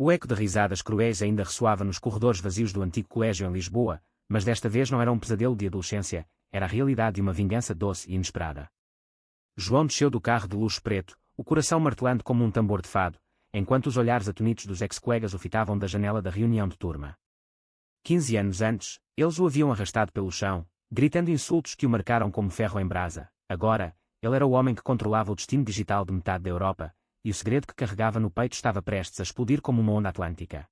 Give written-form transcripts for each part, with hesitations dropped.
O eco de risadas cruéis ainda ressoava nos corredores vazios do antigo colégio em Lisboa, mas desta vez não era um pesadelo de adolescência, era a realidade de uma vingança doce e inesperada. João desceu do carro de luxo preto, o coração martelando como um tambor de fado, enquanto os olhares atonitos dos ex-colegas o fitavam da janela da reunião de turma. 15 anos antes, eles o haviam arrastado pelo chão, gritando insultos que o marcaram como ferro em brasa. Agora, ele era o homem que controlava o destino digital de metade da Europa, e o segredo que carregava no peito estava prestes a explodir como uma onda atlântica.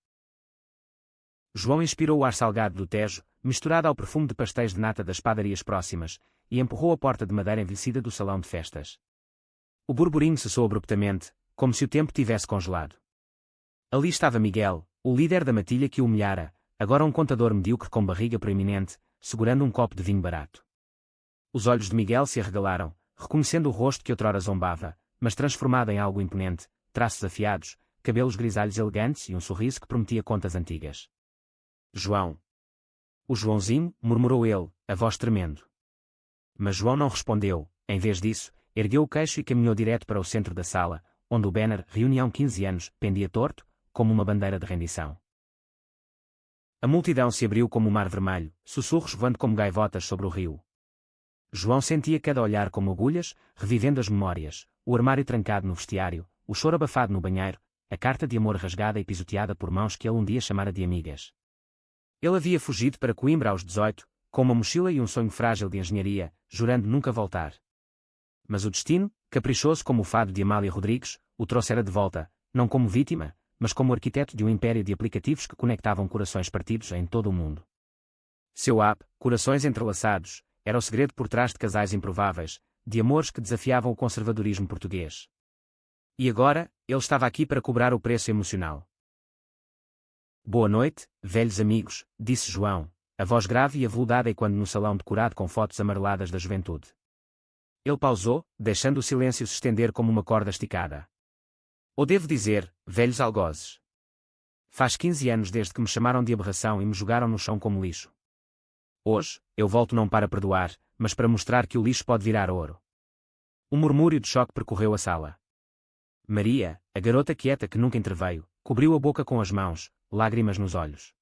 João inspirou o ar salgado do Tejo, misturado ao perfume de pastéis de nata das padarias próximas, e empurrou a porta de madeira envelhecida do salão de festas. O burburinho cessou abruptamente, como se o tempo tivesse congelado. Ali estava Miguel, o líder da matilha que o humilhara, agora um contador medíocre com barriga proeminente, segurando um copo de vinho barato. Os olhos de Miguel se arregalaram, reconhecendo o rosto que outrora zombava, mas transformado em algo imponente, traços afiados, cabelos grisalhos elegantes e um sorriso que prometia contas antigas. João. O Joãozinho, murmurou ele, a voz tremendo. Mas João não respondeu, em vez disso, ergueu o queixo e caminhou direto para o centro da sala, onde o banner Reunião 15 anos pendia torto, como uma bandeira de rendição. A multidão se abriu como um mar vermelho, sussurros voando como gaivotas sobre o rio. João sentia cada olhar como agulhas, revivendo as memórias, o armário trancado no vestiário, o choro abafado no banheiro, a carta de amor rasgada e pisoteada por mãos que ele um dia chamara de amigas. Ele havia fugido para Coimbra aos 18, com uma mochila e um sonho frágil de engenharia, jurando nunca voltar. Mas o destino, caprichoso como o fado de Amália Rodrigues, o trouxera de volta, não como vítima, mas como arquiteto de um império de aplicativos que conectavam corações partidos em todo o mundo. Seu app, Corações Entrelaçados, era o segredo por trás de casais improváveis, de amores que desafiavam o conservadorismo português. E agora, ele estava aqui para cobrar o preço emocional. Boa noite, velhos amigos, disse João, a voz grave e aveludada quando no salão decorado com fotos amareladas da juventude. Ele pausou, deixando o silêncio se estender como uma corda esticada. Ou devo dizer, velhos algozes. Faz 15 anos desde que me chamaram de aberração e me jogaram no chão como lixo. Hoje, eu volto não para perdoar, mas para mostrar que o lixo pode virar ouro. Um murmúrio de choque percorreu a sala. Maria, a garota quieta que nunca interveio, cobriu a boca com as mãos, lágrimas nos olhos.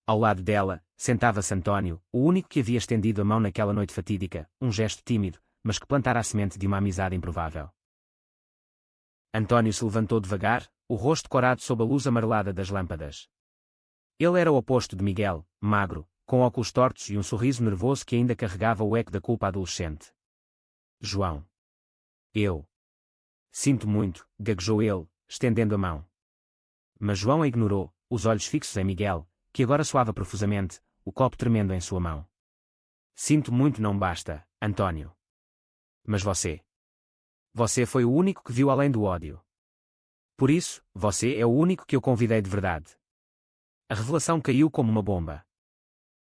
Ao lado dela, sentava-se António, o único que havia estendido a mão naquela noite fatídica, um gesto tímido, mas que plantara a semente de uma amizade improvável. António se levantou devagar, o rosto corado sob a luz amarelada das lâmpadas. Ele era o oposto de Miguel, magro, com óculos tortos e um sorriso nervoso que ainda carregava o eco da culpa adolescente. João. Eu. Sinto muito, gaguejou ele, estendendo a mão. Mas João a ignorou, os olhos fixos em Miguel, que agora suava profusamente, o copo tremendo em sua mão. Sinto muito não basta, António. Mas você. Você foi o único que viu além do ódio. Por isso, você é o único que eu convidei de verdade. A revelação caiu como uma bomba.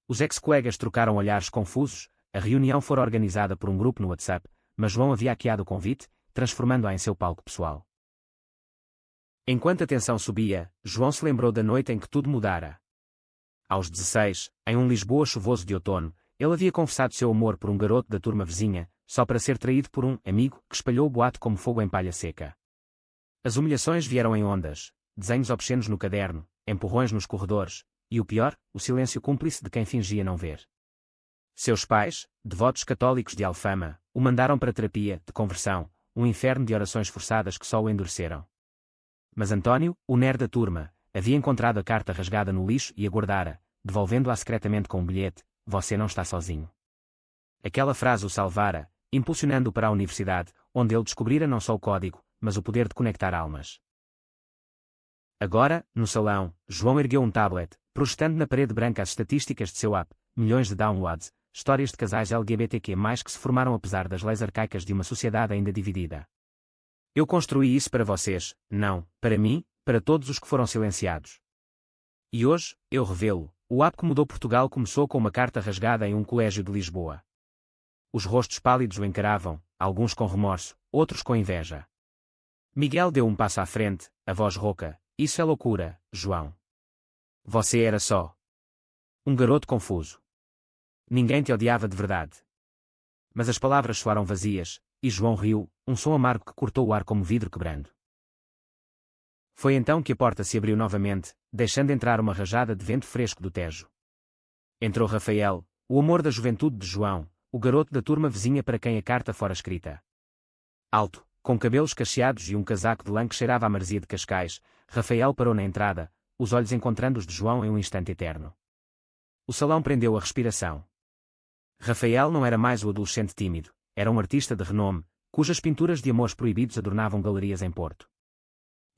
Os ex-colegas trocaram olhares confusos, a reunião fora organizada por um grupo no WhatsApp, mas João havia hackeado o convite, transformando-a em seu palco pessoal. Enquanto a tensão subia, João se lembrou da noite em que tudo mudara. Aos 16, em um Lisboa chuvoso de outono, ele havia confessado seu amor por um garoto da turma vizinha, só para ser traído por um amigo que espalhou o boato como fogo em palha seca. As humilhações vieram em ondas, desenhos obscenos no caderno, empurrões nos corredores, e o pior, o silêncio cúmplice de quem fingia não ver. Seus pais, devotos católicos de Alfama, o mandaram para terapia, de conversão, um inferno de orações forçadas que só o endureceram. Mas António, o nerd da turma, havia encontrado a carta rasgada no lixo e a guardara, devolvendo-a secretamente com um bilhete: "Você não está sozinho." Aquela frase o salvara, impulsionando-o para a universidade, onde ele descobrira não só o código, mas o poder de conectar almas. Agora, no salão, João ergueu um tablet, projetando na parede branca as estatísticas de seu app, milhões de downloads, histórias de casais LGBTQ+, que se formaram apesar das leis arcaicas de uma sociedade ainda dividida. Eu construí isso para vocês, não, para mim, para todos os que foram silenciados. E hoje, eu revelo, o app que mudou Portugal começou com uma carta rasgada em um colégio de Lisboa. Os rostos pálidos o encaravam, alguns com remorso, outros com inveja. Miguel deu um passo à frente, a voz rouca: "Isso é loucura, João. Você era só um garoto confuso. Ninguém te odiava de verdade." Mas as palavras soaram vazias, e João riu, um som amargo que cortou o ar como vidro quebrando. Foi então que a porta se abriu novamente, deixando entrar uma rajada de vento fresco do Tejo. Entrou Rafael, o amor da juventude de João, o garoto da turma vizinha para quem a carta fora escrita. Alto, com cabelos cacheados e um casaco de lã que cheirava a maresia de Cascais, Rafael parou na entrada, os olhos encontrando os de João em um instante eterno. O salão prendeu a respiração. Rafael não era mais o adolescente tímido, era um artista de renome, cujas pinturas de amores proibidos adornavam galerias em Porto.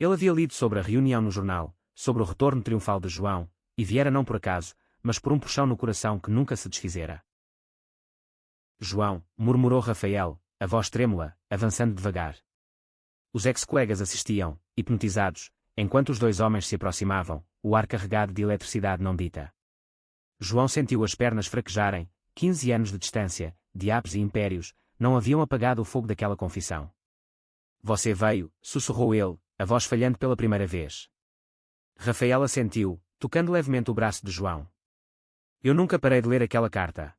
Ele havia lido sobre a reunião no jornal, sobre o retorno triunfal de João, e viera não por acaso, mas por um puxão no coração que nunca se desfizera. João, murmurou Rafael, a voz trêmula, avançando devagar. Os ex-colegas assistiam, hipnotizados, enquanto os dois homens se aproximavam, o ar carregado de eletricidade não dita. João sentiu as pernas fraquejarem, 15 anos de distância, diabos e impérios, não haviam apagado o fogo daquela confissão. Você veio, sussurrou ele, a voz falhando pela primeira vez. Rafael assentiu, tocando levemente o braço de João. Eu nunca parei de ler aquela carta.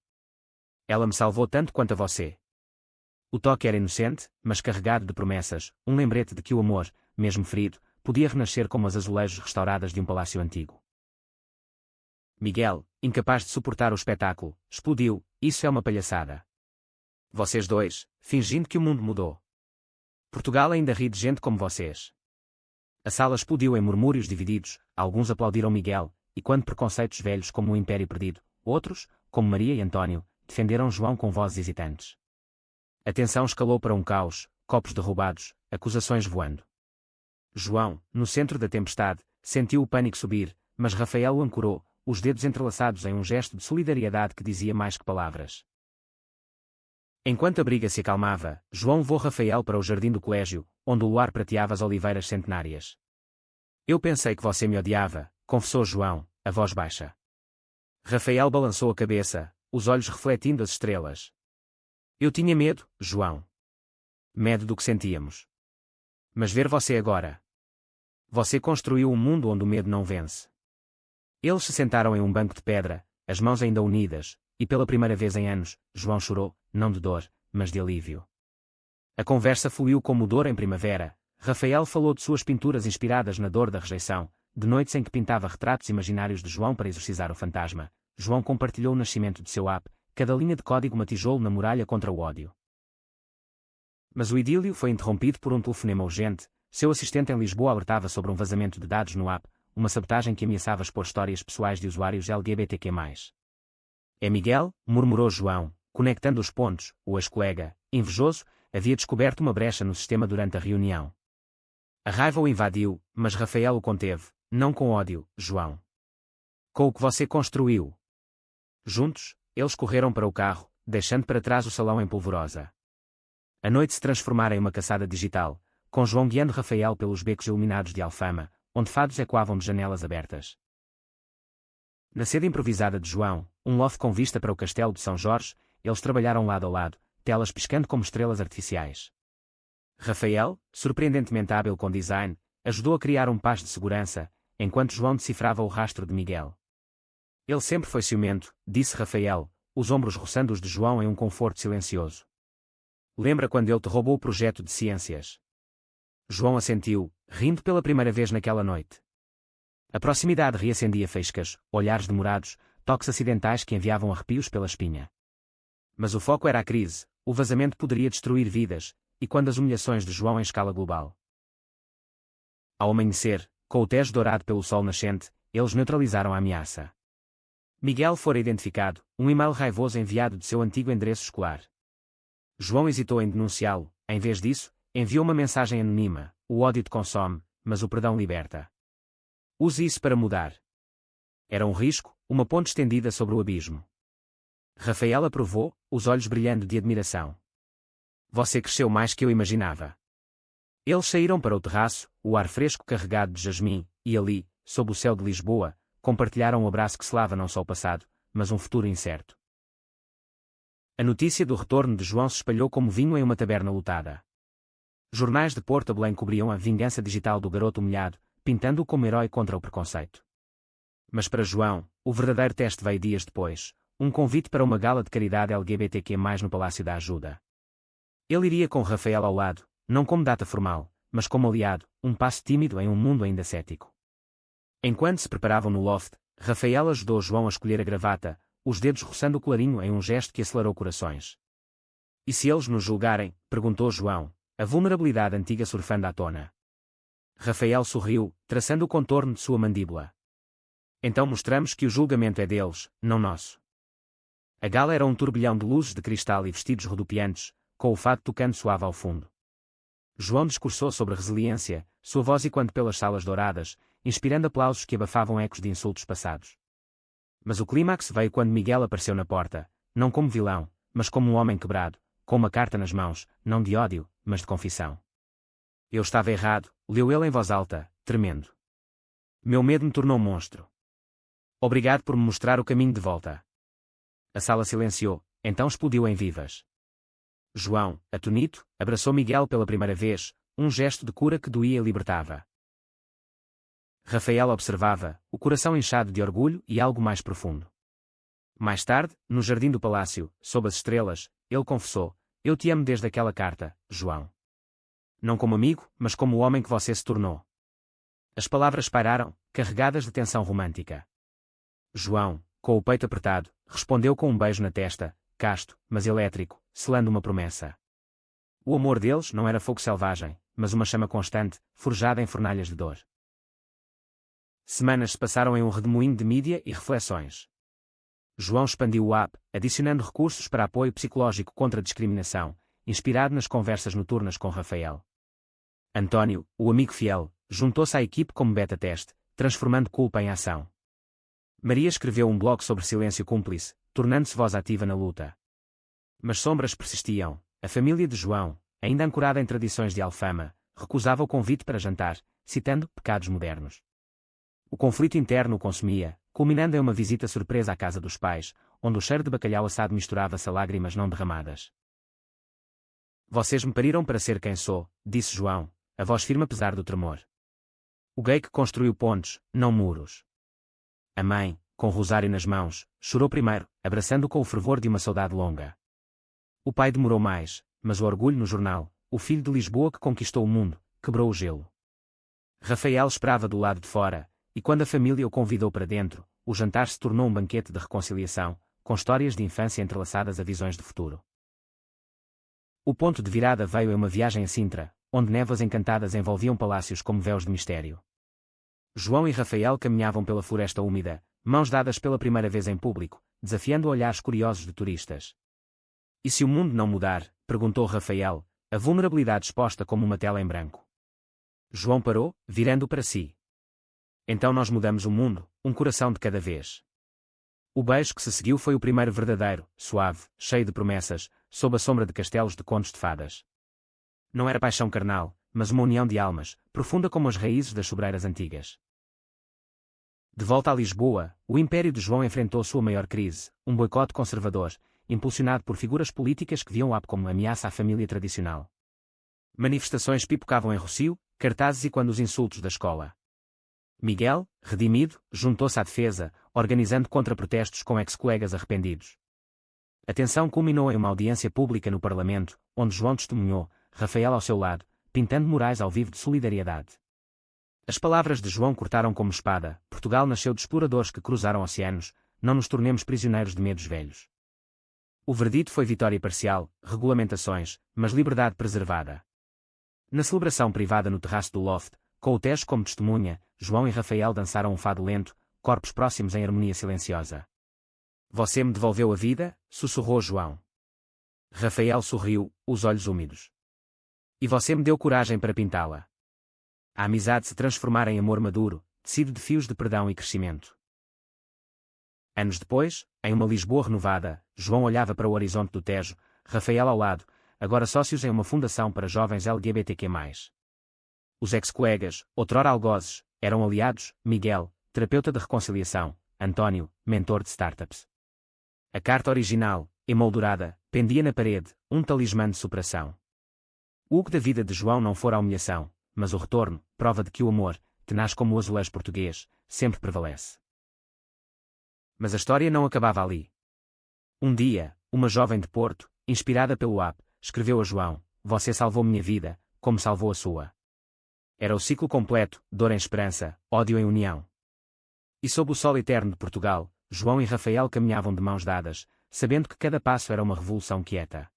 Ela me salvou tanto quanto a você. O toque era inocente, mas carregado de promessas, um lembrete de que o amor, mesmo ferido, podia renascer como as azulejos restauradas de um palácio antigo. Miguel, incapaz de suportar o espetáculo, explodiu, isso é uma palhaçada. Vocês dois, fingindo que o mundo mudou. Portugal ainda ri de gente como vocês. A sala explodiu em murmúrios divididos, alguns aplaudiram Miguel, e quando preconceitos velhos como o Império Perdido, outros, como Maria e António, defenderam João com vozes hesitantes. A tensão escalou para um caos, copos derrubados, acusações voando. João, no centro da tempestade, sentiu o pânico subir, mas Rafael o ancorou, os dedos entrelaçados em um gesto de solidariedade que dizia mais que palavras. Enquanto a briga se acalmava, João levou Rafael para o jardim do colégio, onde o luar prateava as oliveiras centenárias. Eu pensei que você me odiava, confessou João, a voz baixa. Rafael balançou a cabeça, os olhos refletindo as estrelas. Eu tinha medo, João. Medo do que sentíamos. Mas ver você agora. Você construiu um mundo onde o medo não vence. Eles se sentaram em um banco de pedra, as mãos ainda unidas, e pela primeira vez em anos, João chorou, não de dor, mas de alívio. A conversa fluiu como dor em primavera. Rafael falou de suas pinturas inspiradas na dor da rejeição, de noites em que pintava retratos imaginários de João para exorcizar o fantasma. João compartilhou o nascimento de seu app, cada linha de código uma tijolo na muralha contra o ódio. Mas o idílio foi interrompido por um telefonema urgente. Seu assistente em Lisboa alertava sobre um vazamento de dados no app, uma sabotagem que ameaçava expor histórias pessoais de usuários LGBTQ+. É Miguel, murmurou João, conectando os pontos. O ex-colega, invejoso, havia descoberto uma brecha no sistema durante a reunião. A raiva o invadiu, mas Rafael o conteve, não com ódio, João. Com o que você construiu. Juntos, eles correram para o carro, deixando para trás o salão em polvorosa. A noite se transformara em uma caçada digital, com João guiando Rafael pelos becos iluminados de Alfama, onde fados ecoavam de janelas abertas. Na sede improvisada de João, um loft com vista para o castelo de São Jorge, eles trabalharam lado a lado, telas piscando como estrelas artificiais. Rafael, surpreendentemente hábil com design, ajudou a criar um paz de segurança, enquanto João decifrava o rastro de Miguel. Ele sempre foi ciumento, disse Rafael, os ombros roçando os de João em um conforto silencioso. Lembra quando ele te roubou o projeto de ciências? João assentiu, rindo pela primeira vez naquela noite. A proximidade reacendia faíscas, olhares demorados, toques acidentais que enviavam arrepios pela espinha. Mas o foco era a crise, o vazamento poderia destruir vidas, e quando as humilhações de João em escala global. Ao amanhecer, com o Tejo dourado pelo sol nascente, eles neutralizaram a ameaça. Miguel fora identificado, um e-mail raivoso enviado de seu antigo endereço escolar. João hesitou em denunciá-lo, em vez disso, enviou uma mensagem anônima: o ódio te consome, mas o perdão liberta. Use isso para mudar. Era um risco, uma ponte estendida sobre o abismo. Rafael aprovou, os olhos brilhando de admiração. Você cresceu mais que eu imaginava. Eles saíram para o terraço, o ar fresco carregado de jasmim, e ali, sob o céu de Lisboa, compartilharam um abraço que selava não só o passado, mas um futuro incerto. A notícia do retorno de João se espalhou como vinho em uma taberna lotada. Jornais de Porto a Belém cobriam a vingança digital do garoto humilhado, pintando-o como herói contra o preconceito. Mas para João, o verdadeiro teste veio dias depois, um convite para uma gala de caridade LGBTQ+, no Palácio da Ajuda. Ele iria com Rafael ao lado, não como data formal, mas como aliado, um passo tímido em um mundo ainda cético. Enquanto se preparavam no loft, Rafael ajudou João a escolher a gravata, os dedos roçando o colarinho em um gesto que acelerou corações. E se eles nos julgarem? Perguntou João, a vulnerabilidade antiga surfando à tona. Rafael sorriu, traçando o contorno de sua mandíbula. Então mostramos que o julgamento é deles, não nosso. A gala era um turbilhão de luzes de cristal e vestidos rodopiantes, com o fado tocando suave ao fundo. João discursou sobre resiliência, sua voz ecoando pelas salas douradas, inspirando aplausos que abafavam ecos de insultos passados. Mas o clímax veio quando Miguel apareceu na porta, não como vilão, mas como um homem quebrado, com uma carta nas mãos, não de ódio, mas de confissão. Eu estava errado, leu ele em voz alta, tremendo. Meu medo me tornou monstro. Obrigado por me mostrar o caminho de volta. A sala silenciou, então explodiu em vivas. João, atonito, abraçou Miguel pela primeira vez, um gesto de cura que doía e libertava. Rafael observava, o coração inchado de orgulho e algo mais profundo. Mais tarde, no jardim do palácio, sob as estrelas, ele confessou: eu te amo desde aquela carta, João. Não como amigo, mas como o homem que você se tornou. As palavras pairaram, carregadas de tensão romântica. João, com o peito apertado, respondeu com um beijo na testa, casto, mas elétrico, selando uma promessa. O amor deles não era fogo selvagem, mas uma chama constante, forjada em fornalhas de dor. Semanas se passaram em um redemoinho de mídia e reflexões. João expandiu o app, adicionando recursos para apoio psicológico contra a discriminação, inspirado nas conversas noturnas com Rafael. António, o amigo fiel, juntou-se à equipe como beta-teste, transformando culpa em ação. Maria escreveu um blog sobre silêncio cúmplice, tornando-se voz ativa na luta. Mas sombras persistiam. A família de João, ainda ancorada em tradições de Alfama, recusava o convite para jantar, citando pecados modernos. O conflito interno o consumia, culminando em uma visita surpresa à casa dos pais, onde o cheiro de bacalhau assado misturava-se a lágrimas não derramadas. Vocês me pariram para ser quem sou, disse João, a voz firme apesar do tremor. O gay que construiu pontes, não muros. A mãe, com o rosário nas mãos, chorou primeiro, abraçando-o com o fervor de uma saudade longa. O pai demorou mais, mas o orgulho no jornal, o filho de Lisboa que conquistou o mundo, quebrou o gelo. Rafael esperava do lado de fora, e quando a família o convidou para dentro, o jantar se tornou um banquete de reconciliação, com histórias de infância entrelaçadas a visões de futuro. O ponto de virada veio em uma viagem a Sintra, onde névoas encantadas envolviam palácios como véus de mistério. João e Rafael caminhavam pela floresta úmida, mãos dadas pela primeira vez em público, desafiando olhares curiosos de turistas. E se o mundo não mudar? Perguntou Rafael, a vulnerabilidade exposta como uma tela em branco. João parou, virando para si. Então nós mudamos o mundo, um coração de cada vez. O beijo que se seguiu foi o primeiro verdadeiro, suave, cheio de promessas, sob a sombra de castelos de contos de fadas. Não era paixão carnal, mas uma união de almas, profunda como as raízes das sobreiras antigas. De volta a Lisboa, o Império de João enfrentou sua maior crise, um boicote conservador, impulsionado por figuras políticas que viam o AP como ameaça à família tradicional. Manifestações pipocavam em Rossio, cartazes e quando os insultos da escola. Miguel, redimido, juntou-se à defesa, organizando contra-protestos com ex-colegas arrependidos. A tensão culminou em uma audiência pública no Parlamento, onde João testemunhou, Rafael ao seu lado, pintando murais ao vivo de solidariedade. As palavras de João cortaram como espada: Portugal nasceu de exploradores que cruzaram oceanos, não nos tornemos prisioneiros de medos velhos. O verdito foi vitória parcial, regulamentações, mas liberdade preservada. Na celebração privada no terraço do loft, com o Tejo como testemunha, João e Rafael dançaram um fado lento, corpos próximos em harmonia silenciosa. Você me devolveu a vida, sussurrou João. Rafael sorriu, os olhos úmidos. E você me deu coragem para pintá-la. A amizade se transformara em amor maduro, tecido de fios de perdão e crescimento. Anos depois, em uma Lisboa renovada, João olhava para o horizonte do Tejo, Rafael ao lado, agora sócios em uma fundação para jovens LGBTQ+. Os ex-colegas, outrora algozes, eram aliados: Miguel, terapeuta de reconciliação; António, mentor de startups. A carta original, emoldurada, pendia na parede, um talismã de superação. O que da vida de João não fora a humilhação, mas o retorno, prova de que o amor, tenaz como o azulejo português, sempre prevalece. Mas a história não acabava ali. Um dia, uma jovem de Porto, inspirada pelo AP, escreveu a João: Você salvou minha vida, como salvou a sua. Era o ciclo completo, dor em esperança, ódio em união. E sob o sol eterno de Portugal, João e Rafael caminhavam de mãos dadas, sabendo que cada passo era uma revolução quieta.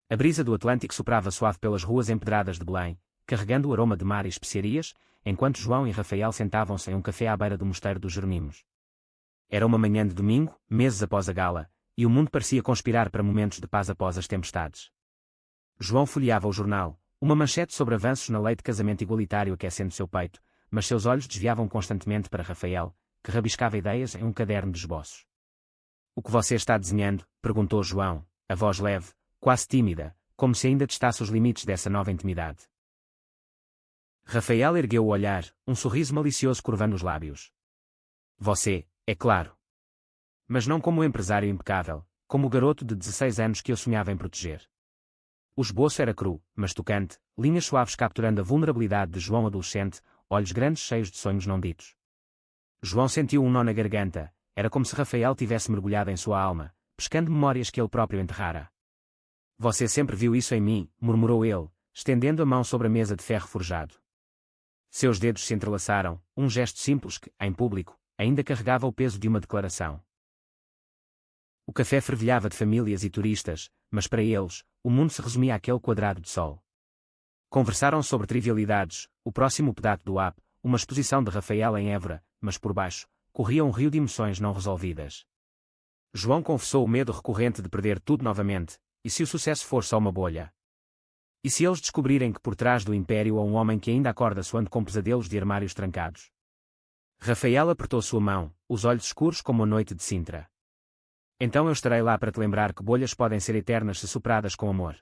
A brisa do Atlântico soprava suave pelas ruas empedradas de Belém, carregando o aroma de mar e especiarias, enquanto João e Rafael sentavam-se em um café à beira do Mosteiro dos Jerónimos. Era uma manhã de domingo, meses após a gala, e o mundo parecia conspirar para momentos de paz após as tempestades. João folheava o jornal, uma manchete sobre avanços na lei de casamento igualitário aquecendo seu peito, mas seus olhos desviavam constantemente para Rafael, que rabiscava ideias em um caderno de esboços. "O que você está desenhando?" perguntou João, a voz leve, quase tímida, como se ainda testasse os limites dessa nova intimidade. Rafael ergueu o olhar, um sorriso malicioso curvando os lábios. "Você, é claro. Mas não como o empresário impecável, como o garoto de 16 anos que eu sonhava em proteger." O esboço era cru, mas tocante, linhas suaves capturando a vulnerabilidade de João adolescente, olhos grandes cheios de sonhos não ditos. João sentiu um nó na garganta, era como se Rafael tivesse mergulhado em sua alma, pescando memórias que ele próprio enterrara. "Você sempre viu isso em mim", murmurou ele, estendendo a mão sobre a mesa de ferro forjado. Seus dedos se entrelaçaram, um gesto simples que, em público, ainda carregava o peso de uma declaração. O café fervilhava de famílias e turistas, mas para eles, o mundo se resumia àquele quadrado de sol. Conversaram sobre trivialidades, o próximo pedaço do AP, uma exposição de Rafael em Évora, mas por baixo, corria um rio de emoções não resolvidas. João confessou o medo recorrente de perder tudo novamente, e se o sucesso for só uma bolha? E se eles descobrirem que por trás do império há um homem que ainda acorda soando com pesadelos de armários trancados? Rafael apertou sua mão, os olhos escuros como a noite de Sintra. "Então eu estarei lá para te lembrar que bolhas podem ser eternas se superadas com amor."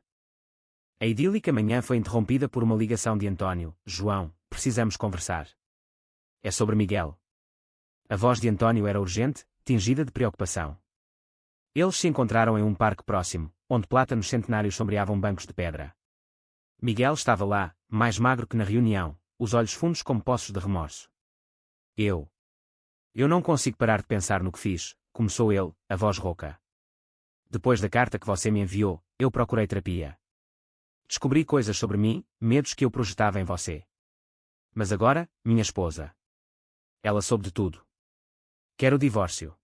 A idílica manhã foi interrompida por uma ligação de António. "João, precisamos conversar." "É sobre Miguel." A voz de António era urgente, tingida de preocupação. Eles se encontraram em um parque próximo, onde plátanos centenários sombreavam bancos de pedra. Miguel estava lá, mais magro que na reunião, os olhos fundos como poços de remorso. Eu não consigo parar de pensar no que fiz", começou ele, a voz rouca. "Depois da carta que você me enviou, eu procurei terapia. Descobri coisas sobre mim, medos que eu projetava em você. Mas agora, minha esposa. Ela soube de tudo. Quero o divórcio."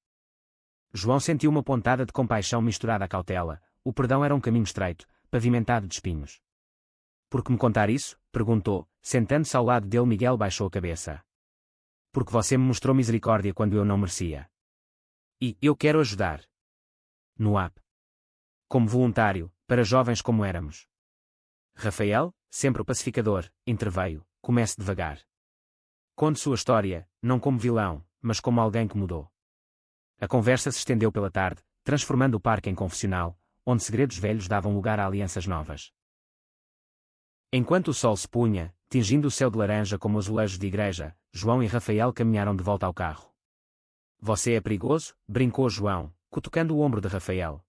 João sentiu uma pontada de compaixão misturada à cautela, o perdão era um caminho estreito, pavimentado de espinhos. "Por que me contar isso?" perguntou, sentando-se ao lado dele. Miguel baixou a cabeça. "Porque você me mostrou misericórdia quando eu não merecia. E eu quero ajudar. No AP. Como voluntário, para jovens como éramos." Rafael, sempre o pacificador, interveio. "Comece devagar. Conte sua história, não como vilão, mas como alguém que mudou." A conversa se estendeu pela tarde, transformando o parque em confessional, onde segredos velhos davam lugar a alianças novas. Enquanto o sol se punha, tingindo o céu de laranja como azulejos de igreja, João e Rafael caminharam de volta ao carro. "Você é perigoso?" brincou João, cutucando o ombro de Rafael.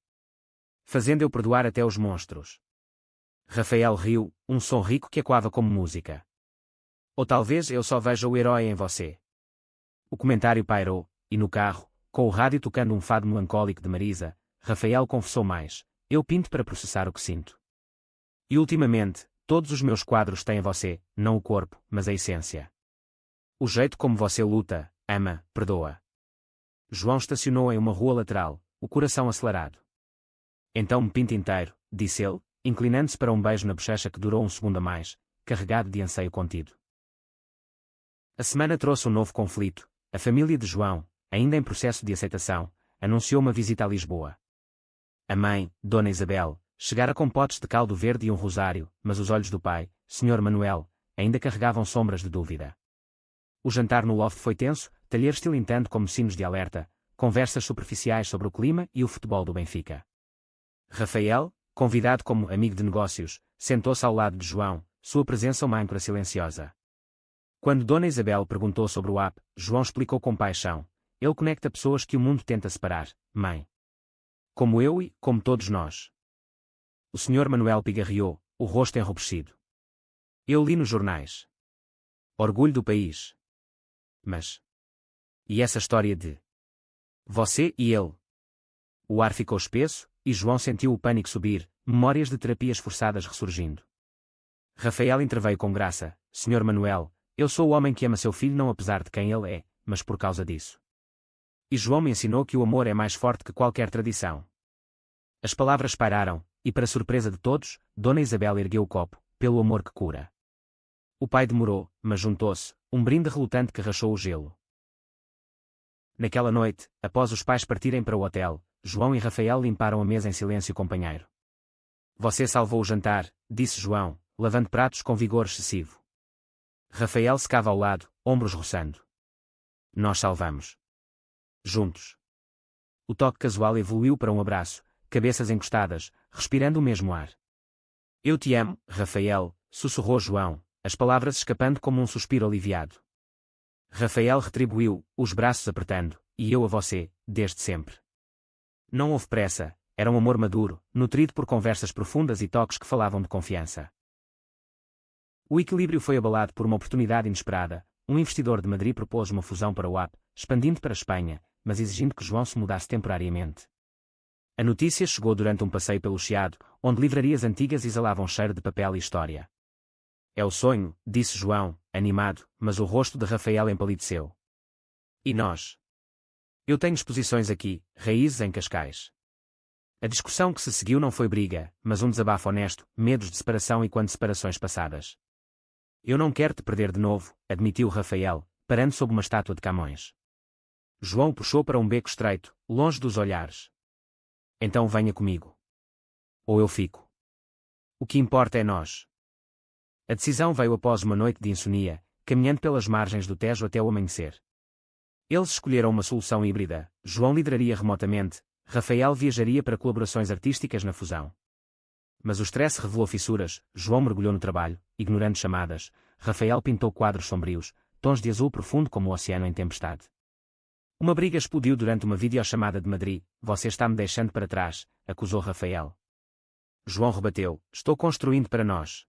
"Fazendo eu perdoar até os monstros." Rafael riu, um som rico que ecoava como música. "Ou talvez eu só veja o herói em você." O comentário pairou, e no carro, com o rádio tocando um fado melancólico de Marisa, Rafael confessou mais: "Eu pinto para processar o que sinto. E ultimamente, todos os meus quadros têm você, não o corpo, mas a essência. O jeito como você luta, ama, perdoa." João estacionou em uma rua lateral, o coração acelerado. "Então me pinta inteiro", disse ele, inclinando-se para um beijo na bochecha que durou um segundo a mais, carregado de anseio contido. A semana trouxe um novo conflito. A família de João, ainda em processo de aceitação, anunciou uma visita a Lisboa. A mãe, Dona Isabel, chegara com potes de caldo verde e um rosário, mas os olhos do pai, Sr. Manuel, ainda carregavam sombras de dúvida. O jantar no loft foi tenso, talheres tilintando como sinos de alerta, conversas superficiais sobre o clima e o futebol do Benfica. Rafael, convidado como amigo de negócios, sentou-se ao lado de João, sua presença uma âncora silenciosa. Quando Dona Isabel perguntou sobre o AP, João explicou com paixão: "Ele conecta pessoas que o mundo tenta separar, mãe. Como eu e, como todos nós." O Sr. Manuel pigarreou, o rosto enrubescido. "Eu li nos jornais. Orgulho do país. Mas... e essa história de... você e ele?" O ar ficou espesso, e João sentiu o pânico subir, memórias de terapias forçadas ressurgindo. Rafael interveio com graça. Senhor Manuel, eu sou o homem que ama seu filho não apesar de quem ele é, mas por causa disso. E João me ensinou que o amor é mais forte que qualquer tradição. As palavras pairaram, e para surpresa de todos, Dona Isabel ergueu o copo, pelo amor que cura. O pai demorou, mas juntou-se, um brinde relutante que rachou o gelo. Naquela noite, após os pais partirem para o hotel, João e Rafael limparam a mesa em silêncio companheiro. Você salvou o jantar, disse João, lavando pratos com vigor excessivo. Rafael secava ao lado, ombros roçando. Nós salvamos. Juntos. O toque casual evoluiu para um abraço, cabeças encostadas, respirando o mesmo ar. Eu te amo, Rafael, sussurrou João, as palavras escapando como um suspiro aliviado. Rafael retribuiu, os braços apertando, e eu a você, desde sempre. Não houve pressa, era um amor maduro, nutrido por conversas profundas e toques que falavam de confiança. O equilíbrio foi abalado por uma oportunidade inesperada. Um investidor de Madrid propôs uma fusão para o AP, expandindo para a Espanha, mas exigindo que João se mudasse temporariamente. A notícia chegou durante um passeio pelo Chiado, onde livrarias antigas exalavam cheiro de papel e história. É o sonho, disse João, animado, mas o rosto de Rafael empalideceu. E nós? Eu tenho exposições aqui, raízes em Cascais. A discussão que se seguiu não foi briga, mas um desabafo honesto, medos de separação e quando separações passadas. Eu não quero te perder de novo, admitiu Rafael, parando sob uma estátua de Camões. João puxou para um beco estreito, longe dos olhares. Então venha comigo. Ou eu fico. O que importa é nós. A decisão veio após uma noite de insomnia, caminhando pelas margens do Tejo até o amanhecer. Eles escolheram uma solução híbrida, João lideraria remotamente, Rafael viajaria para colaborações artísticas na fusão. Mas o stress revelou fissuras, João mergulhou no trabalho, ignorando chamadas, Rafael pintou quadros sombrios, tons de azul profundo como o oceano em tempestade. Uma briga explodiu durante uma videochamada de Madrid, você está me deixando para trás, acusou Rafael. João rebateu, estou construindo para nós.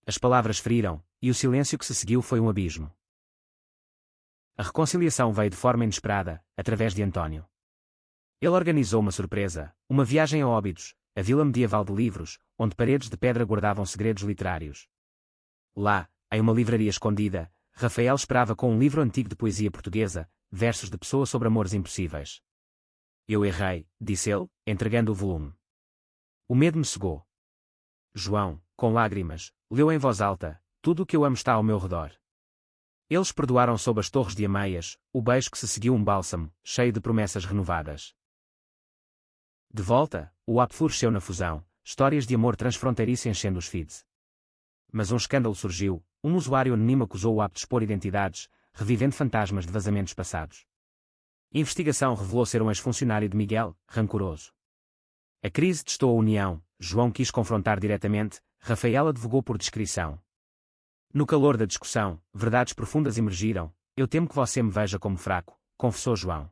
As palavras feriram, e o silêncio que se seguiu foi um abismo. A reconciliação veio de forma inesperada, através de António. Ele organizou uma surpresa, uma viagem a Óbidos, a vila medieval de livros, onde paredes de pedra guardavam segredos literários. Lá, em uma livraria escondida, Rafael esperava com um livro antigo de poesia portuguesa, versos de Pessoa sobre amores impossíveis. Eu errei, disse ele, entregando o volume. O medo me cegou. João, com lágrimas, leu em voz alta, tudo o que eu amo está ao meu redor. Eles perdoaram sob as torres de Ameias, o beijo que se seguiu um bálsamo, cheio de promessas renovadas. De volta, o AP floresceu na fusão, histórias de amor transfronteiriço enchendo os feeds. Mas um escândalo surgiu, um usuário anónimo acusou o AP de expor identidades, revivendo fantasmas de vazamentos passados. A investigação revelou ser um ex-funcionário de Miguel, rancoroso. A crise testou a união, João quis confrontar diretamente, Rafael advogou por discrição. No calor da discussão, verdades profundas emergiram, eu temo que você me veja como fraco, confessou João.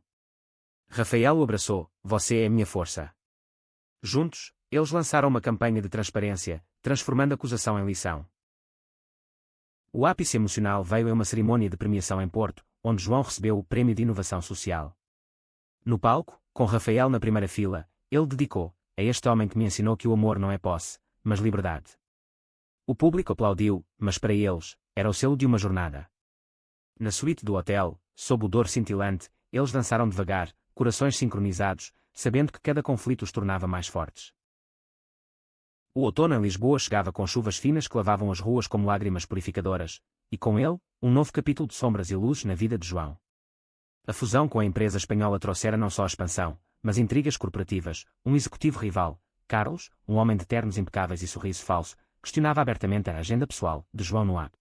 Rafael o abraçou, você é a minha força. Juntos, eles lançaram uma campanha de transparência, transformando a acusação em lição. O ápice emocional veio em uma cerimônia de premiação em Porto, onde João recebeu o Prémio de Inovação Social. No palco, com Rafael na primeira fila, ele dedicou, a este homem que me ensinou que o amor não é posse, mas liberdade. O público aplaudiu, mas para eles, era o selo de uma jornada. Na suíte do hotel, sob o dor cintilante, eles dançaram devagar, corações sincronizados, sabendo que cada conflito os tornava mais fortes. O outono em Lisboa chegava com chuvas finas que lavavam as ruas como lágrimas purificadoras, e com ele, um novo capítulo de sombras e luzes na vida de João. A fusão com a empresa espanhola trouxera não só a expansão, mas intrigas corporativas, um executivo rival, Carlos, um homem de ternos impecáveis e sorriso falso, questionava abertamente a agenda pessoal de João no AP.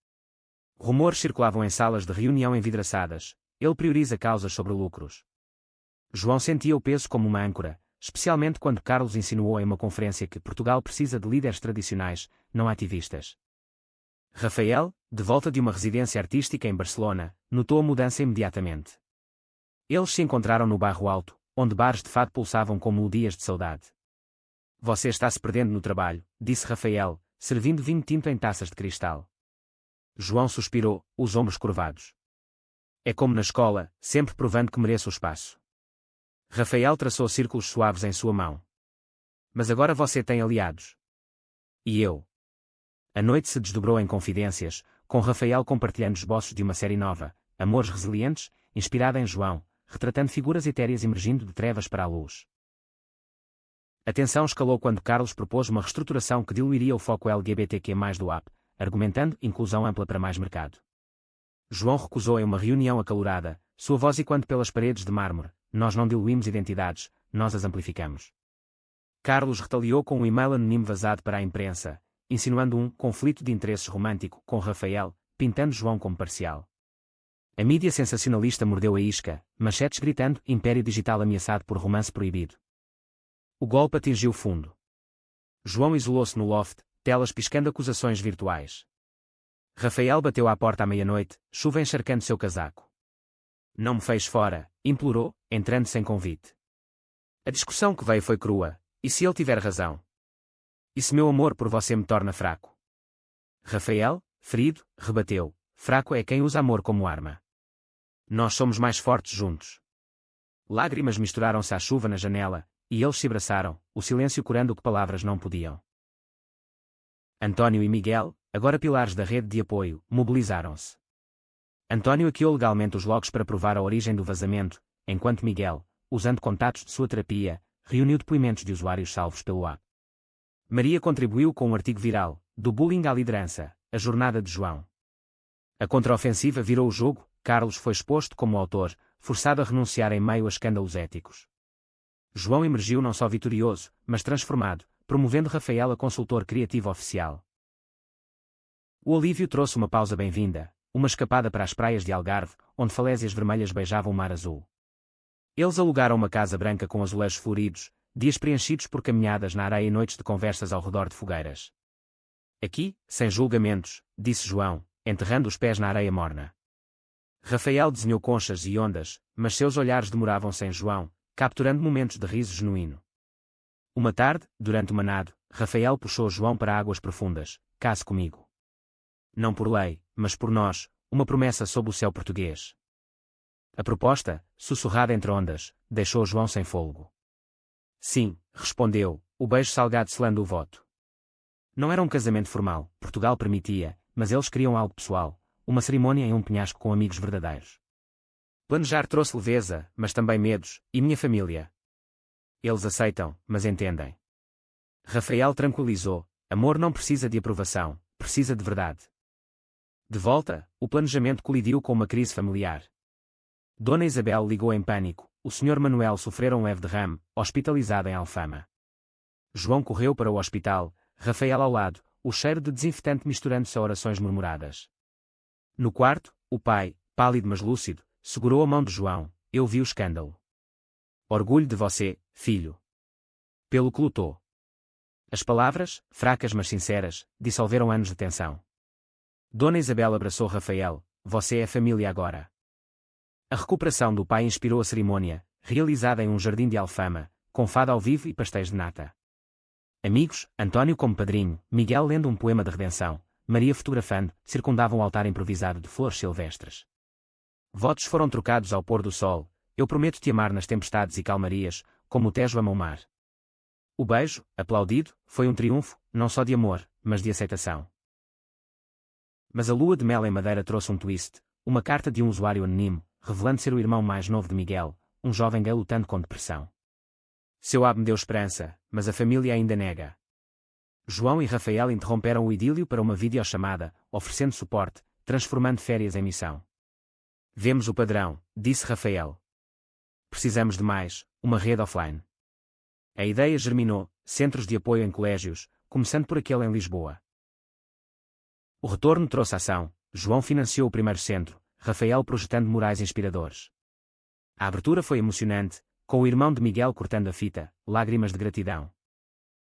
Rumores circulavam em salas de reunião envidraçadas, ele prioriza causas sobre lucros. João sentia o peso como uma âncora, especialmente quando Carlos insinuou em uma conferência que Portugal precisa de líderes tradicionais, não ativistas. Rafael, de volta de uma residência artística em Barcelona, notou a mudança imediatamente. Eles se encontraram no Bairro Alto, onde bares de fado pulsavam com melodias de saudade. Você está se perdendo no trabalho, disse Rafael, servindo vinho tinto em taças de cristal. João suspirou, os ombros curvados. É como na escola, sempre provando que mereço o espaço. Rafael traçou círculos suaves em sua mão. Mas agora você tem aliados. E eu? A noite se desdobrou em confidências, com Rafael compartilhando esboços de uma série nova, Amores Resilientes, inspirada em João, retratando figuras etéreas emergindo de trevas para a luz. A tensão escalou quando Carlos propôs uma reestruturação que diluiria o foco LGBTQ+ do app, argumentando inclusão ampla para mais mercado. João recusou em uma reunião acalorada, sua voz ecoando pelas paredes de mármore: nós não diluímos identidades, nós as amplificamos. Carlos retaliou com um e-mail anónimo vazado para a imprensa, insinuando um conflito de interesses romântico com Rafael, pintando João como parcial. A mídia sensacionalista mordeu a isca, manchetes gritando: Império Digital ameaçado por romance proibido. O golpe atingiu fundo. João isolou-se no loft, telas piscando acusações virtuais. Rafael bateu à porta à meia-noite, chuva encharcando seu casaco. Não me fez fora, implorou, entrando sem convite. A discussão que veio foi crua. E se ele tiver razão? E se meu amor por você me torna fraco? Rafael, ferido, rebateu: fraco é quem usa amor como arma. Nós somos mais fortes juntos. Lágrimas misturaram-se à chuva na janela, e eles se abraçaram, o silêncio curando o que palavras não podiam. António e Miguel, agora pilares da rede de apoio, mobilizaram-se. António hackeou legalmente os logs para provar a origem do vazamento, enquanto Miguel, usando contatos de sua terapia, reuniu depoimentos de usuários salvos pelo app. Maria contribuiu com um artigo viral, do bullying à liderança, a jornada de João. A contraofensiva virou o jogo, Carlos foi exposto como autor, forçado a renunciar em meio a escândalos éticos. João emergiu não só vitorioso, mas transformado, promovendo Rafael a consultor criativo oficial. O alívio trouxe uma pausa bem-vinda, uma escapada para as praias de Algarve, onde falésias vermelhas beijavam o mar azul. Eles alugaram uma casa branca com azulejos floridos, dias preenchidos por caminhadas na areia e noites de conversas ao redor de fogueiras. Aqui, sem julgamentos, disse João, enterrando os pés na areia morna. Rafael desenhou conchas e ondas, mas seus olhares demoravam-se em João, capturando momentos de riso genuíno. Uma tarde, durante o nado, Rafael puxou João para águas profundas: case comigo. Não por lei, mas por nós, uma promessa sob o céu português. A proposta, sussurrada entre ondas, deixou João sem fôlego. Sim, respondeu, o beijo salgado selando o voto. Não era um casamento formal, Portugal permitia, mas eles queriam algo pessoal, uma cerimônia em um penhasco com amigos verdadeiros. Planejar trouxe leveza, mas também medos, e minha família. Eles aceitam, mas entendem. Rafael tranquilizou: amor não precisa de aprovação, precisa de verdade. De volta, o planejamento colidiu com uma crise familiar. Dona Isabel ligou em pânico: o Sr. Manuel sofrera um leve derrame, hospitalizado em Alfama. João correu para o hospital, Rafael ao lado, o cheiro de desinfetante misturando-se a orações murmuradas. No quarto, o pai, pálido mas lúcido, segurou a mão de João: eu vi o escândalo. Orgulho de você, filho. Pelo que lutou. As palavras, fracas mas sinceras, dissolveram anos de tensão. Dona Isabel abraçou Rafael: você é família agora. A recuperação do pai inspirou a cerimônia, realizada em um jardim de Alfama, com fado ao vivo e pastéis de nata. Amigos, António como padrinho, Miguel lendo um poema de redenção, Maria fotografando, circundavam o altar improvisado de flores silvestres. Votos foram trocados ao pôr do sol: eu prometo te amar nas tempestades e calmarias, como o Tejo ama o mar. O beijo, aplaudido, foi um triunfo, não só de amor, mas de aceitação. Mas a lua de mel em Madeira trouxe um twist, uma carta de um usuário anónimo, revelando ser o irmão mais novo de Miguel, um jovem gay lutando com depressão. Seu app me deu esperança, mas a família ainda nega. João e Rafael interromperam o idílio para uma videochamada, oferecendo suporte, transformando férias em missão. Vemos o padrão, disse Rafael. Precisamos de mais, uma rede offline. A ideia germinou, centros de apoio em colégios, começando por aquele em Lisboa. O retorno trouxe ação, João financiou o primeiro centro, Rafael projetando murais inspiradores. A abertura foi emocionante, com o irmão de Miguel cortando a fita, lágrimas de gratidão.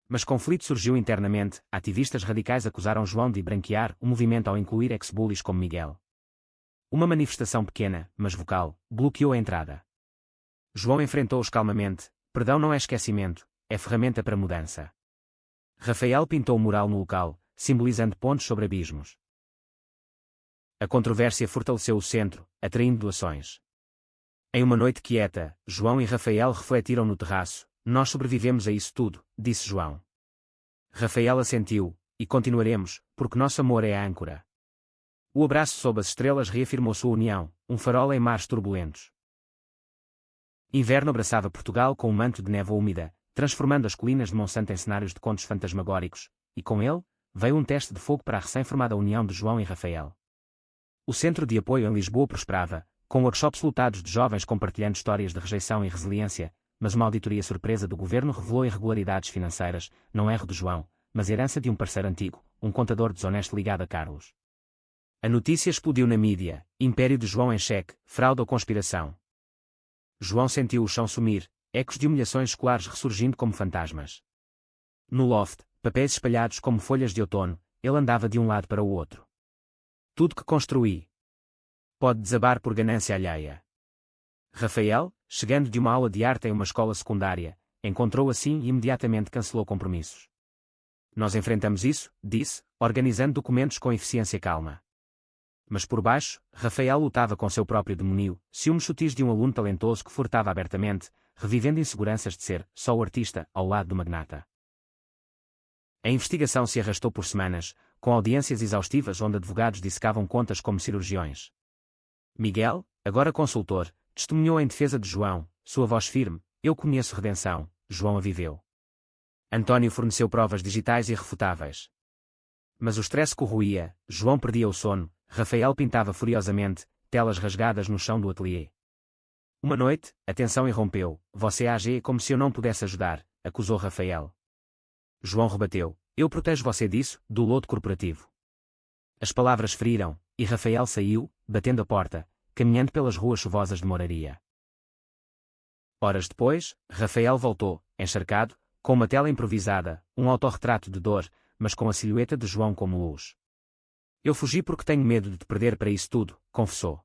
Mas conflito surgiu internamente, ativistas radicais acusaram João de branquear o movimento ao incluir ex-bullies como Miguel. Uma manifestação pequena, mas vocal, bloqueou a entrada. João enfrentou-os calmamente: perdão não é esquecimento, é ferramenta para mudança. Rafael pintou um mural no local, simbolizando pontes sobre abismos. A controvérsia fortaleceu o centro, atraindo doações. Em uma noite quieta, João e Rafael refletiram no terraço: nós sobrevivemos a isso tudo, disse João. Rafael assentiu: e continuaremos, porque nosso amor é a âncora. O abraço sob as estrelas reafirmou sua união, um farol em mares turbulentos. Inverno abraçava Portugal com um manto de névoa úmida, transformando as colinas de Monsanto em cenários de contos fantasmagóricos, e com ele, veio um teste de fogo para a recém-formada união de João e Rafael. O centro de apoio em Lisboa prosperava, com workshops lotados de jovens compartilhando histórias de rejeição e resiliência, mas uma auditoria surpresa do governo revelou irregularidades financeiras, não erro de João, mas herança de um parceiro antigo, um contador desonesto ligado a Carlos. A notícia explodiu na mídia, império de João em xeque, fraude ou conspiração. João sentiu o chão sumir, ecos de humilhações escolares ressurgindo como fantasmas. No loft, papéis espalhados como folhas de outono, ele andava de um lado para o outro. Tudo que construí pode desabar por ganância alheia. Rafael, chegando de uma aula de arte em uma escola secundária, encontrou assim e imediatamente cancelou compromissos. Nós enfrentamos isso, disse, organizando documentos com eficiência calma. Mas por baixo, Rafael lutava com seu próprio demônio, ciúmes sutis de um aluno talentoso que furtava abertamente, revivendo inseguranças de ser, só o artista, ao lado do magnata. A investigação se arrastou por semanas, com audiências exaustivas onde advogados dissecavam contas como cirurgiões. Miguel, agora consultor, testemunhou em defesa de João, sua voz firme, eu conheço redenção, João a viveu. António forneceu provas digitais irrefutáveis. Mas o stress corroía, João perdia o sono, Rafael pintava furiosamente, telas rasgadas no chão do ateliê. Uma noite, a tensão irrompeu, você age como se eu não pudesse ajudar, acusou Rafael. João rebateu, eu protejo você disso, do lodo corporativo. As palavras feriram, e Rafael saiu, batendo a porta, caminhando pelas ruas chuvosas de Moraria. Horas depois, Rafael voltou, encharcado, com uma tela improvisada, um autorretrato de dor, mas com a silhueta de João como luz. Eu fugi porque tenho medo de te perder para isso tudo, confessou.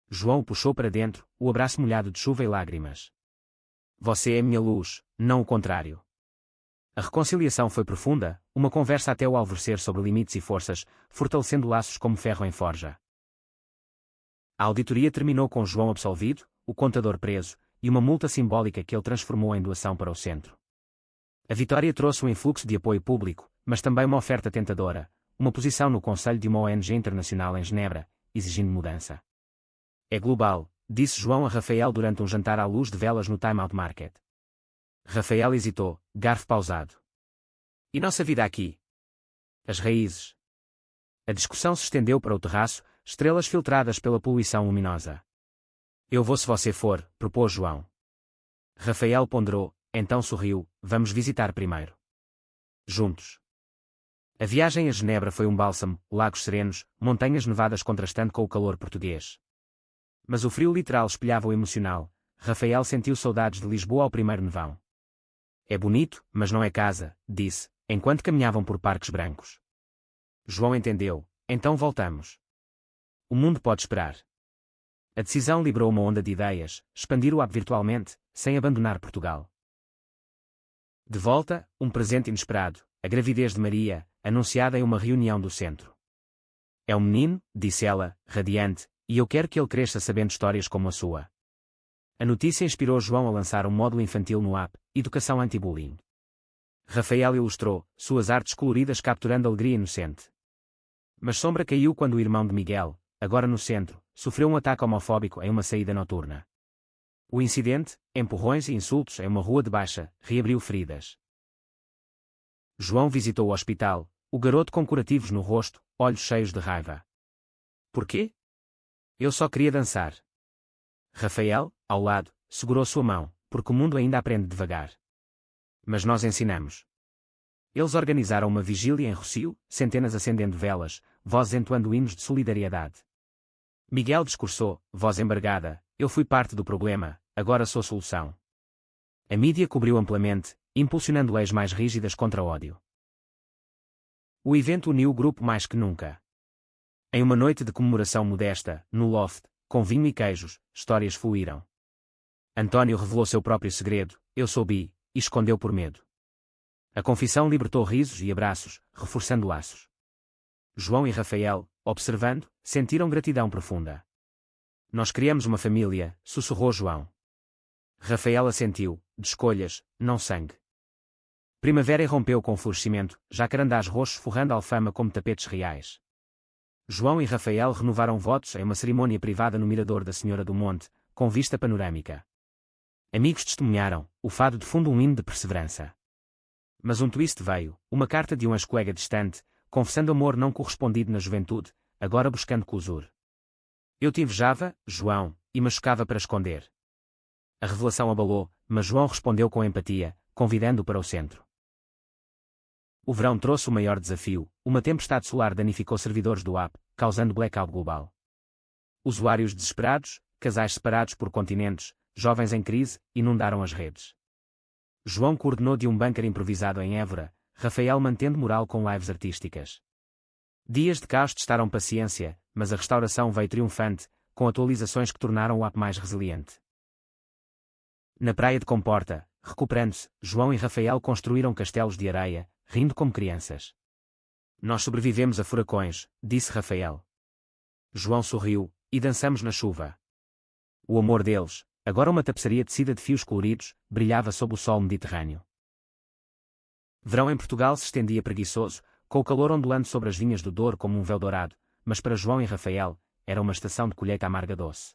João o puxou para dentro, o abraço molhado de chuva e lágrimas. Você é minha luz, não o contrário. A reconciliação foi profunda, uma conversa até o alvorecer sobre limites e forças, fortalecendo laços como ferro em forja. A auditoria terminou com João absolvido, o contador preso, e uma multa simbólica que ele transformou em doação para o centro. A vitória trouxe um influxo de apoio público, mas também uma oferta tentadora, uma posição no conselho de uma ONG internacional em Genebra, exigindo mudança. É global, disse João a Rafael durante um jantar à luz de velas no Time Out Market. Rafael hesitou, garfo pausado. E nossa vida aqui? As raízes. A discussão se estendeu para o terraço, estrelas filtradas pela poluição luminosa. Eu vou se você for, propôs João. Rafael ponderou, então sorriu, vamos visitar primeiro. Juntos. A viagem a Genebra foi um bálsamo, lagos serenos, montanhas nevadas contrastando com o calor português. Mas o frio literal espelhava o emocional, Rafael sentiu saudades de Lisboa ao primeiro nevão. É bonito, mas não é casa, disse, enquanto caminhavam por parques brancos. João entendeu, então voltamos. O mundo pode esperar. A decisão liberou uma onda de ideias, expandir o app virtualmente, sem abandonar Portugal. De volta, um presente inesperado, a gravidez de Maria, anunciada em uma reunião do centro. É um menino, disse ela, radiante, e eu quero que ele cresça sabendo histórias como a sua. A notícia inspirou João a lançar um módulo infantil no app, Educação Anti-Bullying. Rafael ilustrou, suas artes coloridas capturando alegria inocente. Mas sombra caiu quando o irmão de Miguel, agora no centro, sofreu um ataque homofóbico em uma saída noturna. O incidente, empurrões e insultos em uma rua de baixa, reabriu feridas. João visitou o hospital, o garoto com curativos no rosto, olhos cheios de raiva. Por quê? Eu só queria dançar. Rafael, ao lado, segurou sua mão, porque o mundo ainda aprende devagar. Mas nós ensinamos. Eles organizaram uma vigília em Rossio, centenas acendendo velas, vozes entoando hinos de solidariedade. Miguel discursou, voz embargada, eu fui parte do problema, agora sou solução. A mídia cobriu amplamente, impulsionando leis mais rígidas contra o ódio. O evento uniu o grupo mais que nunca. Em uma noite de comemoração modesta, no loft, com vinho e queijos, histórias fluíram. António revelou seu próprio segredo, eu sou bi, e escondeu por medo. A confissão libertou risos e abraços, reforçando laços. João e Rafael, observando, sentiram gratidão profunda. Nós criamos uma família, sussurrou João. Rafael assentiu, de escolhas, não sangue. Primavera irrompeu com florescimento, jacarandás roxos forrando a Alfama como tapetes reais. João e Rafael renovaram votos em uma cerimônia privada no mirador da Senhora do Monte, com vista panorâmica. Amigos testemunharam, o fado de fundo um hino de perseverança. Mas um twist veio, uma carta de um ex-colega distante, confessando amor não correspondido na juventude, agora buscando closure. Eu te invejava, João, e machucava para esconder. A revelação abalou, mas João respondeu com empatia, convidando-o para o centro. O verão trouxe o maior desafio, uma tempestade solar danificou servidores do app, causando blackout global. Usuários desesperados, casais separados por continentes, jovens em crise, inundaram as redes. João coordenou de um bunker improvisado em Évora, Rafael mantendo moral com lives artísticas. Dias de caos testaram paciência, mas a restauração veio triunfante, com atualizações que tornaram o app mais resiliente. Na praia de Comporta, recuperando-se, João e Rafael construíram castelos de areia, rindo como crianças. Nós sobrevivemos a furacões, disse Rafael. João sorriu, e dançamos na chuva. O amor deles, agora uma tapeçaria tecida de fios coloridos, brilhava sob o sol mediterrâneo. Verão em Portugal se estendia preguiçoso, com o calor ondulando sobre as vinhas do Douro como um véu dourado, mas para João e Rafael, era uma estação de colheita amarga doce.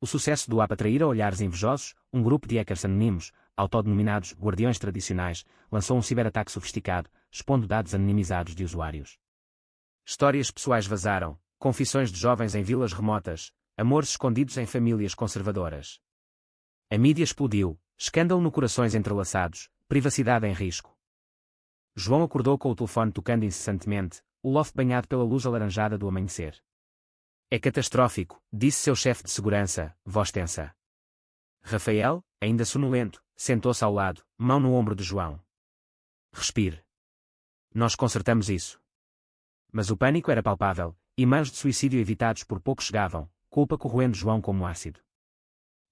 O sucesso do app atraíra olhares invejosos, um grupo de hackers anónimos, autodenominados guardiões tradicionais, lançou um ciberataque sofisticado, expondo dados anonimizados de usuários. Histórias pessoais vazaram, confissões de jovens em vilas remotas, amores escondidos em famílias conservadoras. A mídia explodiu, escândalo no corações entrelaçados, privacidade em risco. João acordou com o telefone tocando incessantemente, o loft banhado pela luz alaranjada do amanhecer. É catastrófico, disse seu chefe de segurança, voz tensa. Rafael, ainda sonolento, sentou-se ao lado, mão no ombro de João. Respire. Nós consertamos isso. Mas o pânico era palpável, e-mails de suicídio evitados por pouco chegavam, culpa corroendo João como ácido.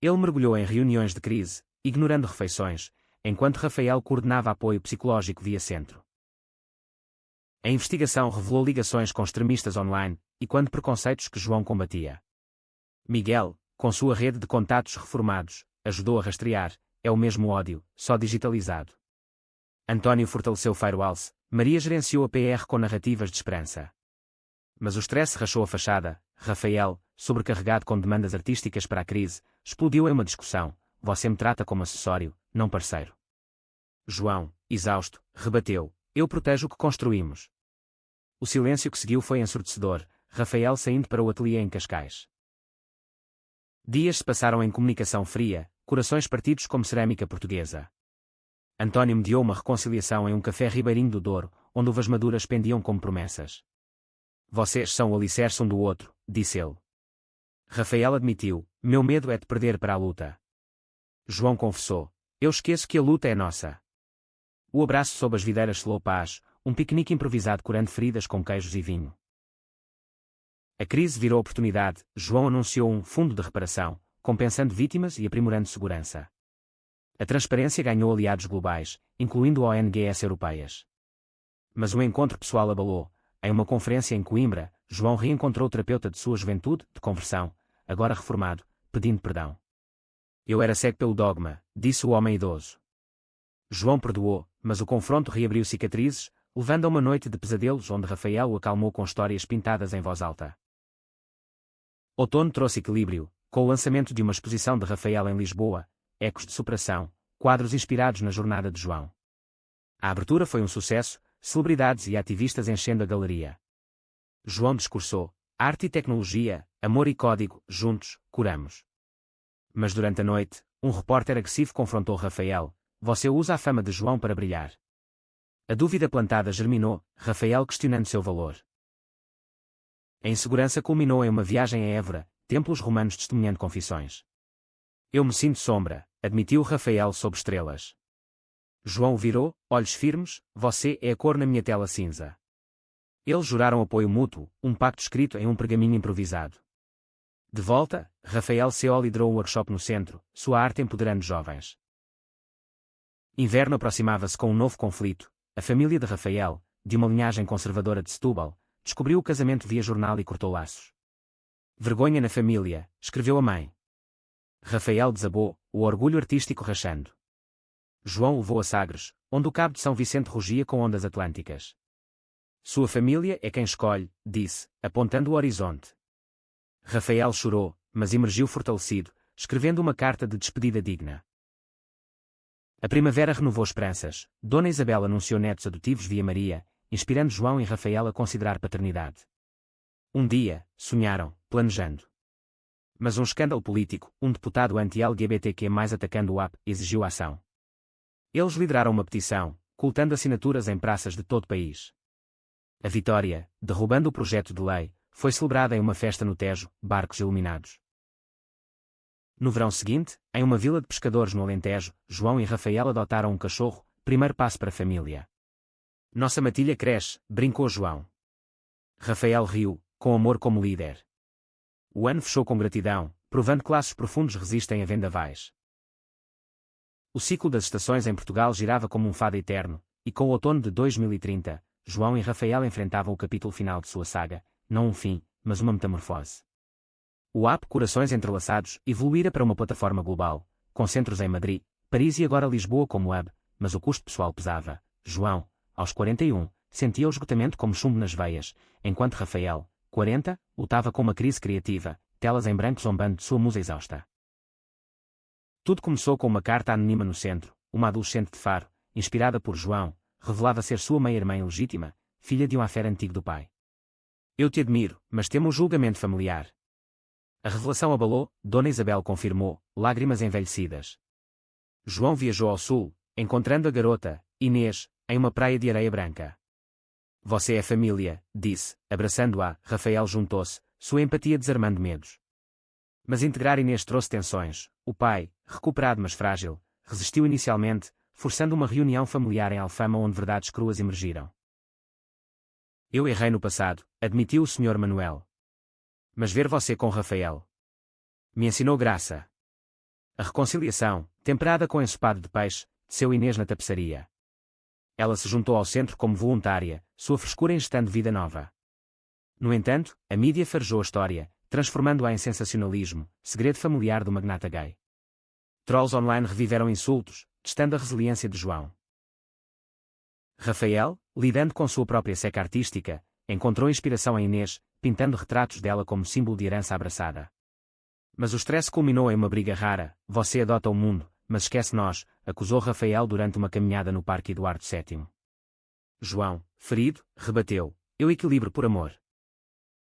Ele mergulhou em reuniões de crise, ignorando refeições, enquanto Rafael coordenava apoio psicológico via centro. A investigação revelou ligações com extremistas online, e quando preconceitos que João combatia. Miguel, com sua rede de contatos reformados, ajudou a rastrear, é o mesmo ódio, só digitalizado. António fortaleceu firewalls, Maria gerenciou a PR com narrativas de esperança. Mas o stress rachou a fachada, Rafael, sobrecarregado com demandas artísticas para a crise, explodiu em uma discussão, você me trata como acessório, não parceiro. João, exausto, rebateu, eu protejo o que construímos. O silêncio que seguiu foi ensurdecedor, Rafael saindo para o ateliê em Cascais. Dias se passaram em comunicação fria, corações partidos como cerâmica portuguesa. António mediou uma reconciliação em um café ribeirinho do Douro, onde uvas maduras pendiam como promessas. Vocês são o alicerce um do outro, disse ele. Rafael admitiu, meu medo é de perder para a luta. João confessou, eu esqueço que a luta é nossa. O abraço sob as videiras selou paz, um piquenique improvisado curando feridas com queijos e vinho. A crise virou oportunidade, João anunciou um fundo de reparação, compensando vítimas e aprimorando segurança. A transparência ganhou aliados globais, incluindo ONGs europeias. Mas o encontro pessoal abalou. Em uma conferência em Coimbra, João reencontrou o terapeuta de sua juventude, de conversão, agora reformado, pedindo perdão. Eu era cego pelo dogma, disse o homem idoso. João perdoou, mas o confronto reabriu cicatrizes, levando a uma noite de pesadelos onde Rafael o acalmou com histórias pintadas em voz alta. Outono trouxe equilíbrio, com o lançamento de uma exposição de Rafael em Lisboa, Ecos de Superação, quadros inspirados na jornada de João. A abertura foi um sucesso, celebridades e ativistas enchendo a galeria. João discursou, arte e tecnologia, amor e código, juntos, curamos. Mas durante a noite, um repórter agressivo confrontou Rafael, você usa a fama de João para brilhar. A dúvida plantada germinou, Rafael questionando seu valor. A insegurança culminou em uma viagem a Évora, templos romanos testemunhando confissões. Eu me sinto sombra, admitiu Rafael sob estrelas. João virou, olhos firmes, você é a cor na minha tela cinza. Eles juraram apoio mútuo, um pacto escrito em um pergaminho improvisado. De volta, Rafael C.O. liderou o workshop no centro, sua arte empoderando jovens. Inverno aproximava-se com um novo conflito, a família de Rafael, de uma linhagem conservadora de Setúbal, descobriu o casamento via jornal e cortou laços. Vergonha na família, escreveu a mãe. Rafael desabou, o orgulho artístico rachando. João levou a Sagres, onde o Cabo de São Vicente rugia com ondas atlânticas. Sua família é quem escolhe, disse, apontando o horizonte. Rafael chorou, mas emergiu fortalecido, escrevendo uma carta de despedida digna. A primavera renovou esperanças. Dona Isabel anunciou netos adotivos via Maria, inspirando João e Rafael a considerar paternidade. Um dia, sonharam, planejando. Mas um escândalo político, um deputado anti-LGBTQ+, atacando o AP, exigiu ação. Eles lideraram uma petição, coletando assinaturas em praças de todo o país. A vitória, derrubando o projeto de lei, foi celebrada em uma festa no Tejo, barcos iluminados. No verão seguinte, em uma vila de pescadores no Alentejo, João e Rafael adotaram um cachorro, primeiro passo para a família. Nossa matilha cresce, brincou João. Rafael riu, com amor como líder. O ano fechou com gratidão, provando que laços profundos resistem a vendavais. O ciclo das estações em Portugal girava como um fado eterno, e com o outono de 2030, João e Rafael enfrentavam o capítulo final de sua saga, não um fim, mas uma metamorfose. O app Corações Entrelaçados evoluíra para uma plataforma global, com centros em Madrid, Paris e agora Lisboa como hub, mas o custo pessoal pesava. João, aos 41, sentia o esgotamento como chumbo nas veias, enquanto Rafael, 40, lutava com uma crise criativa, telas em branco zombando de sua musa exausta. Tudo começou com uma carta anónima no centro. Uma adolescente de Faro, inspirada por João, revelava ser sua meia-irmã ilegítima, filha de um affaire antigo do pai. Eu te admiro, mas temo o julgamento familiar. A revelação abalou, Dona Isabel confirmou, lágrimas envelhecidas. João viajou ao sul, encontrando a garota, Inês, em uma praia de areia branca. Você é família, disse, abraçando-a. Rafael juntou-se, sua empatia desarmando medos. Mas integrar Inês trouxe tensões. O pai, recuperado mas frágil, resistiu inicialmente, forçando uma reunião familiar em Alfama onde verdades cruas emergiram. Eu errei no passado, admitiu o Sr. Manuel. Mas ver você com Rafael me ensinou graça. A reconciliação, temperada com ensopado de peixe, desceu Inês na tapeçaria. Ela se juntou ao centro como voluntária, sua frescura ingestando vida nova. No entanto, a mídia farejou a história, transformando-a em sensacionalismo, segredo familiar do magnata gay. Trolls online reviveram insultos, testando a resiliência de João. Rafael, lidando com sua própria seca artística, encontrou inspiração em Inês, pintando retratos dela como símbolo de herança abraçada. Mas o stress culminou em uma briga rara. Você adota o mundo, mas esquece nós, acusou Rafael durante uma caminhada no Parque Eduardo VII. João, ferido, rebateu, eu equilibro por amor.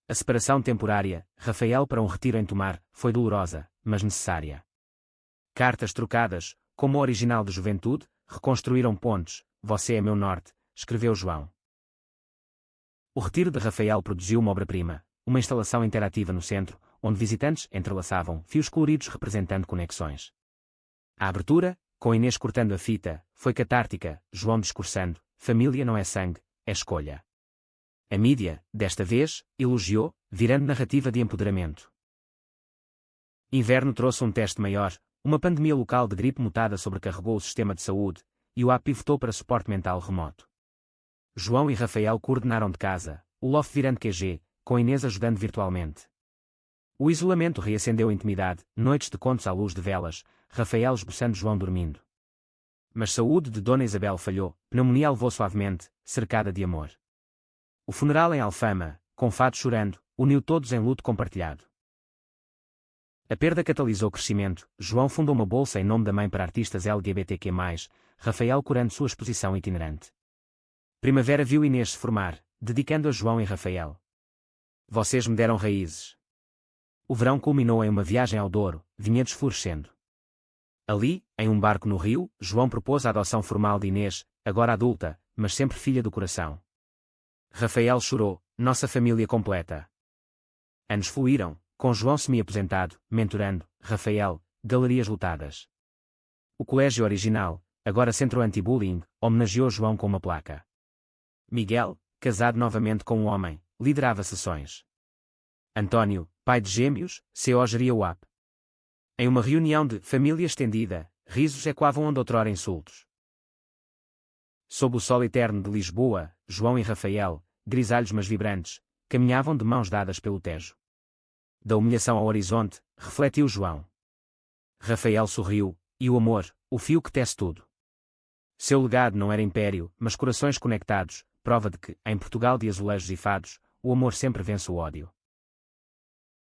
A separação temporária, Rafael para um retiro em Tomar, foi dolorosa, mas necessária. Cartas trocadas, como o original de juventude, reconstruíram pontes. Você é meu norte, escreveu João. O retiro de Rafael produziu uma obra-prima, uma instalação interativa no centro, onde visitantes entrelaçavam fios coloridos representando conexões. A abertura, com Inês cortando a fita, foi catártica, João discursando, família não é sangue, é escolha. A mídia, desta vez, elogiou, virando narrativa de empoderamento. Inverno trouxe um teste maior, uma pandemia local de gripe mutada sobrecarregou o sistema de saúde, e o app pivotou para suporte mental remoto. João e Rafael coordenaram de casa, o loft virando QG, com Inês ajudando virtualmente. O isolamento reacendeu a intimidade, noites de contos à luz de velas, Rafael esboçando João dormindo. Mas saúde de Dona Isabel falhou, pneumonia levou suavemente, cercada de amor. O funeral em Alfama, com fado chorando, uniu todos em luto compartilhado. A perda catalisou o crescimento. João fundou uma bolsa em nome da mãe para artistas LGBTQ+, Rafael curando sua exposição itinerante. Primavera viu Inês se formar, dedicando a João e Rafael. Vocês me deram raízes. O verão culminou em uma viagem ao Douro, vinhedos florescendo. Ali, em um barco no rio, João propôs a adoção formal de Inês, agora adulta, mas sempre filha do coração. Rafael chorou, nossa família completa. Anos fluíram, com João semi-aposentado, mentorando, Rafael, galerias lotadas. O colégio original, agora centro anti-bullying, homenageou João com uma placa. Miguel, casado novamente com um homem, liderava sessões. António, pai de gêmeos, CO geria o app. Em uma reunião de família estendida, risos ecoavam onde outrora insultos. Sob o sol eterno de Lisboa, João e Rafael, grisalhos mas vibrantes, caminhavam de mãos dadas pelo Tejo. Da humilhação ao horizonte, refletiu João. Rafael sorriu, e o amor, o fio que tece tudo. Seu legado não era império, mas corações conectados, prova de que, em Portugal de azulejos e fados, o amor sempre vence o ódio.